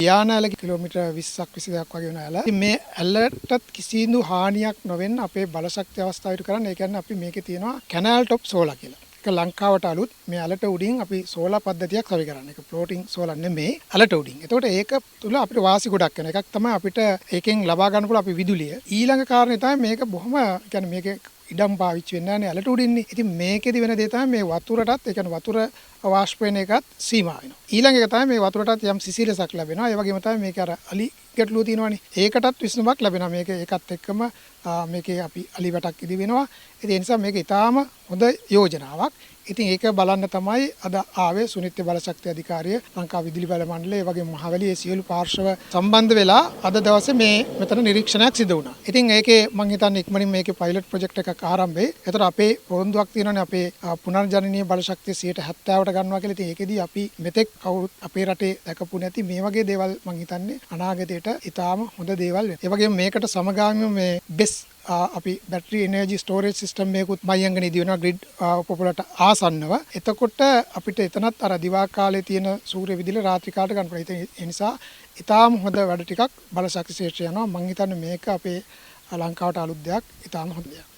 යානාල kilometre 20ක් 22ක් වගේ වෙන ඇල. ඉතින් මේ ඇලටත් කිසිදු හානියක් නොවෙන්න අපේ බලශක්ති අවස්ථාව ඉදිරි කරන්න. ඒ කියන්නේ අපි මේකේ තියෙනවා කැනල් টොප් සෝලා කියලා. ඒක ලංකාවට අලුත්. මේ ඇලට උඩින් අපි සෝලා පද්ධතියක් සවි කරන්නේ. ඒක ෆ්ලෝටිං සෝලා නෙමෙයි ඇලට උඩින්. එතකොට ඒක තුල අපිට වාසි ගොඩක් වෙන එකක් තමයි අපිට ඒකෙන් ලබා ගන්න පුළුවන් අපි විදුලිය. ඊළඟ කාරණේ තමයි මේක බොහොම කියන්නේ මේකේ ඉඩම් පාවිච්චි වෙන්නේ නැහැ ඇලට උඩින්නේ. ඉතින් මේකෙදි වෙන දේ තමයි මේ වතුරටත් ඒ කියන්නේ වතුර වාෂ්ප වෙන එකත් සීමා වෙනවා. ඊළඟ එක තමයි මේ වතුරටත් යම් සිසිලසක් ලැබෙනවා. ඒ වගේම තමයි මේක අර අලි ගැටලුව තියෙනවානේ. ඒකටත් විසඳුමක් ලැබෙනවා. මේක ඒකත් එක්කම මේකේ අපි අලි වැටක් ඉදි වෙනවා. ඒ නිසා මේක ඊටාම හොඳ යෝජනාවක්. ඉතින් ඒක බලන්න තමයි අද ආවේ සුනිත්‍ය බලශක්ති අධිකාරිය ලංකා විදුලි බල මණ්ඩලය ඒ වගේම මහවැලි ඒ සියලු පාර්ශව සම්බන්ධ වෙලා අද දවසේ මේ මෙතන නිරීක්ෂණයක් සිදු වුණා. ඉතින් ඒකේ මම හිතන්නේ ඉක්මනින් මේකේ පයිලට් ප්‍රොජෙක්ට් එකක් ආරම්භ වෙයි. ඒතර අපේ පොරොන්දුවක් තියෙනවානේ අපේ පුනර්ජනනීය බලශක්තිය 70%ට ගන්නවා කියලා. ඉතින් ඒකෙදී අපි මෙතෙක් කවුරුත් අපේ රටේ දැකපු නැති මේ වගේ දේවල් මම හිතන්නේ අනාගතයට ඊටාම හොඳ දේවල් වෙනවා. ඒ වගේම මේකට සමගාමීව මේ බෙස් අපි බැටරි එනර්ජි ස්ටෝරේජ් සිස්ටම් මේකුත් මයංගනේදී වෙනවා ග්‍රිඩ් පොපුලට ආසන්නව. එතකොට අපිට එතනත් අර දිවා කාලේ තියෙන සූර්ය විදුලිය රාත්‍රී කාලට ගන්න පුළුවන්. ඒ නිසා ඊටාම හොඳ වැඩ ටිකක් බලශක්ති ක්ෂේත්‍රය යනවා. මම හිතන්නේ මේක අපේ ලංකාවට අලුත් දෙයක් ඊටාම හොඳ දෙයක්.